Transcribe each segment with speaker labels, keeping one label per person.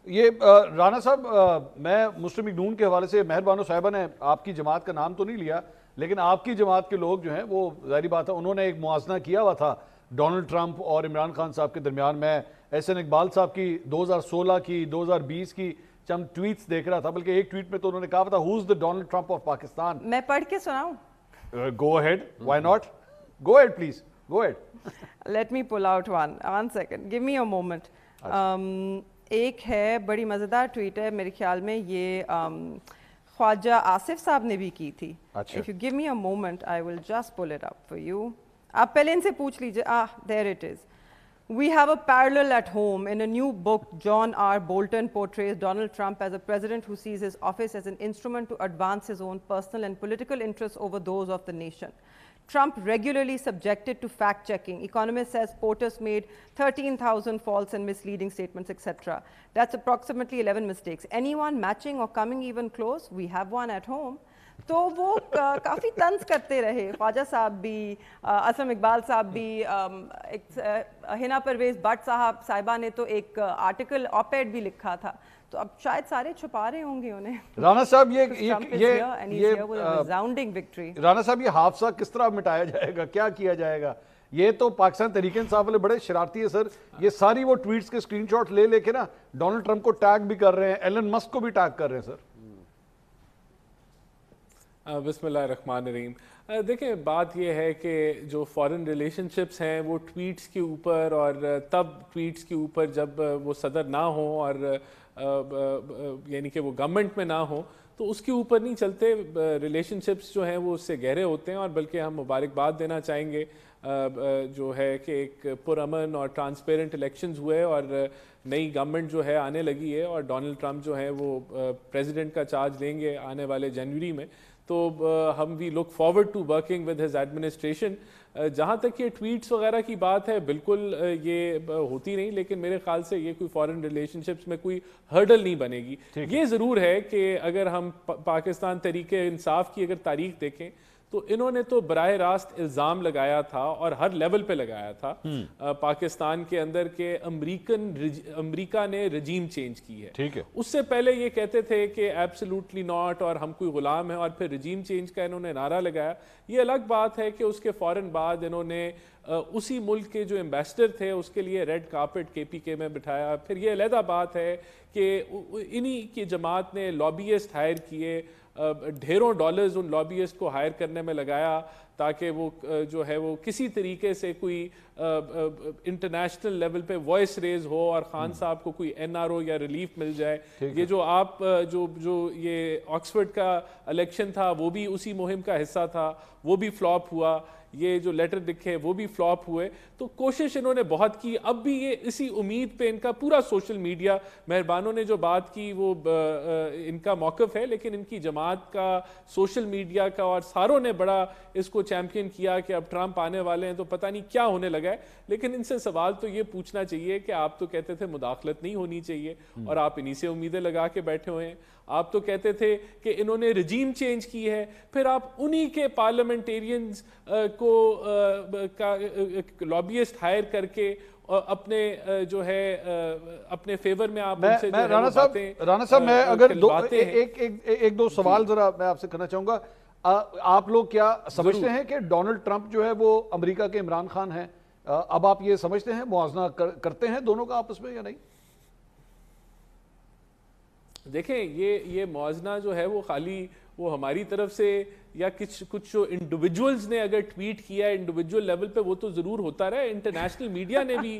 Speaker 1: یہ رانا صاحب میں مسلم لیگ نون کے حوالے سے مہر بانو صاحبہ نے آپ کی جماعت کا نام تو نہیں لیا، لیکن آپ کی جماعت کے لوگ جو ہیں وہ ظاہری بات ہے انہوں نے ایک موازنہ کیا ہوا تھا ڈونلڈ ٹرمپ اور عمران خان صاحب کے درمیان. میں احسن اقبال صاحب کی 2016 کی 2020 کی چند ٹویٹس دیکھ رہا تھا، بلکہ ایک ٹویٹ میں تو انہوں نے کہا تھا who is the Donald Trump of Pakistan.
Speaker 2: میں پڑھ کے سناؤں؟
Speaker 1: Go ahead, why not, go ahead please, go ahead.
Speaker 2: Let me pull out one second, give me a moment. ایک ہے بڑی مزیدار ٹویٹ ہے، میرے خیال میں یہ خواجہ آصف صاحب نے بھی کی تھی. If you give me a moment I will just pull it up for you. آپ پہلے ان سے پوچھ لیجیے. There it is. We have a parallel at home. In a new book, John R. Bolton portrays Donald Trump as a president who sees his office as an instrument to advance his own personal and political interests over those of the nation. Trump regularly subjected to fact-checking. Economist says POTUS made 13,000 false and misleading statements, etc. That's approximately 11 mistakes. Anyone matching or coming even close? We have one at home. تو وہ کافی طنز کرتے رہے. خواجہ صاحب بھی، اسلم اقبال صاحب بھی، ہنا پرویز بٹ صاحبہ نے تو ایک آرٹیکل آپ-ایڈ بھی لکھا تھا. تو اب شاید سارے چھپا رہے ہوں گے انہیں.
Speaker 1: رانا صاحب رانا صاحب یہ حادثہ کس طرح مٹایا جائے گا، کیا کیا جائے گا؟ یہ تو پاکستان تحریک انصاف والے بڑے شرارتی ہے سر. یہ ساری وہ ٹویٹس کے اسکرین شاٹ لے کے نا ڈونلڈ ٹرمپ کو ٹیگ بھی کر رہے ہیں، ایلن مسک کو بھی ٹیگ کر رہے ہیں سر.
Speaker 3: بسم اللہ الرحمن الرحیم. دیکھیں بات یہ ہے کہ جو فارن ریلیشن شپس ہیں وہ ٹویٹس کے اوپر، اور تب ٹویٹس کے اوپر جب وہ صدر نہ ہوں اور یعنی کہ وہ گورنمنٹ میں نہ ہوں تو اس کے اوپر نہیں چلتے. ریلیشن شپس جو ہیں وہ اس سے گہرے ہوتے ہیں، اور بلکہ ہم مبارکباد دینا چاہیں گے جو ہے کہ ایک پرامن اور ٹرانسپیرنٹ الیکشنز ہوئے اور نئی گورنمنٹ جو ہے آنے لگی ہے، اور ڈونلڈ ٹرمپ جو ہے وہ پریزیڈنٹ کا چارج لیں گے آنے والے جنوری میں. تو ہم we look forward to working with his administration. جہاں تک یہ ٹویٹس وغیرہ کی بات ہے بالکل یہ ہوتی نہیں، لیکن میرے خیال سے یہ کوئی فارن ریلیشن شپس میں کوئی ہرڈل نہیں بنے گی. یہ ضرور ہے کہ اگر ہم پاکستان تحریک انصاف کی اگر تاریخ دیکھیں تو انہوں نے تو براہ راست الزام لگایا تھا اور ہر لیول پہ لگایا تھا پاکستان کے اندر کہ امریکہ نے رجیم چینج کی ہے. اس سے پہلے یہ کہتے تھے کہ ایبسلوٹلی ناٹ اور ہم کوئی غلام ہیں، اور پھر رجیم چینج کا انہوں نے نعرہ لگایا. یہ الگ بات ہے کہ اس کے فوراً بعد انہوں نے اسی ملک کے جو ایمبیسڈر تھے اس کے لیے ریڈ کارپٹ KPK میں بٹھایا. پھر یہ علیحدہ بات ہے کہ انہی کی جماعت نے لابیسٹ ہائر کیے، ڈھیروں ڈالرز ان لابیسٹ کو ہائر کرنے میں لگایا تاکہ وہ جو ہے وہ کسی طریقے سے کوئی انٹرنیشنل لیول پہ وائس ریز ہو اور خان صاحب کو کوئی NRO یا ریلیف مل جائے. یہ جو آپ جو یہ آکسفورڈ کا الیکشن تھا وہ بھی اسی مہم کا حصہ تھا، وہ بھی فلاپ ہوا. یہ جو لیٹر لکھے وہ بھی فلاپ ہوئے. تو کوشش انہوں نے بہت کی. اب بھی یہ اسی امید پہ ان کا پورا سوشل میڈیا، مہربانوں نے جو بات کی وہ ان کا موقف ہے، لیکن ان کی جماعت کا سوشل میڈیا کا اور ساروں نے بڑا اس کو چیمپئن کیا کہ اب ٹرمپ آنے والے ہیں تو پتہ نہیں کیا ہونے لگا ہے. لیکن ان سے سوال تو یہ پوچھنا چاہیے کہ آپ تو کہتے تھے مداخلت نہیں ہونی چاہیے اور آپ انہی سے امیدیں لگا کے بیٹھے ہوئے ہیں. آپ تو کہتے تھے کہ انہوں نے رجیم چینج کی ہے، پھر آپ انہی کے پارلیمنٹیرینز کو لابیسٹ ہائر کر کے اپنے جو ہے اپنے فیور میں آپ ان سے جو ہے
Speaker 1: رانا صاحب میں اگر ایک دو سوال ذرا میں آپ سے کرنا چاہوں گا. آپ لوگ کیا سمجھتے ہیں کہ ڈونلڈ ٹرمپ جو ہے وہ امریکہ کے عمران خان ہیں؟ اب آپ یہ سمجھتے ہیں موازنہ کرتے ہیں دونوں کا آپس میں یا نہیں؟
Speaker 3: دیکھیں یہ موازنہ جو ہے وہ خالی وہ ہماری طرف سے یا کچھ جو انڈیویجولز نے اگر ٹویٹ کیا ہے انڈیویجول لیول پہ وہ تو ضرور ہوتا رہا ہے. انٹرنیشنل میڈیا نے بھی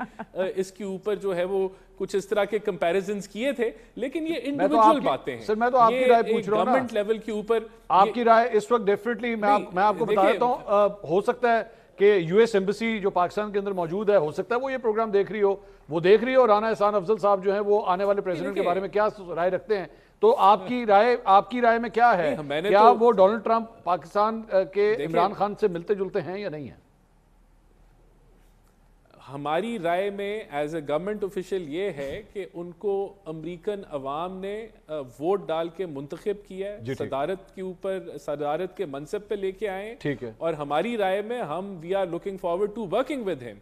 Speaker 3: اس کے اوپر جو ہے وہ کچھ اس طرح کے کمپیریزنز کیے تھے، لیکن یہ انڈیویجول باتیں ہیں.
Speaker 1: سر میں تو آپ کی رائے پوچھ رہا ہوں نا،
Speaker 3: گورنمنٹ لیول کے اوپر
Speaker 1: آپ کی رائے اس وقت ڈیفینیٹلی میں آپ کو بتا دیتا ہوں. ہو سکتا ہے کہ US ایمبیسی جو پاکستان کے اندر موجود ہے، ہو سکتا ہے وہ یہ پروگرام دیکھ رہی ہو، رانا احسان افضل صاحب جو ہیں وہ آنے والے پریزیڈنٹ کے بارے میں کیا رائے رکھتے ہیں. تو آپ کی رائے میں کیا ہے؟ کیا وہ ڈونلڈ ٹرمپ پاکستان کے عمران خان سے ملتے جلتے ہیں یا نہیں ہیں؟
Speaker 3: ہماری رائے میں ایز اے گورنمنٹ آفیشل یہ ہے کہ ان کو امریکن عوام نے ووٹ ڈال کے منتخب کیا ہے، صدارت کے اوپر صدارت کے منصب پہ لے کے آئے، اور ہماری رائے میں ہم we are looking forward to working with ہم.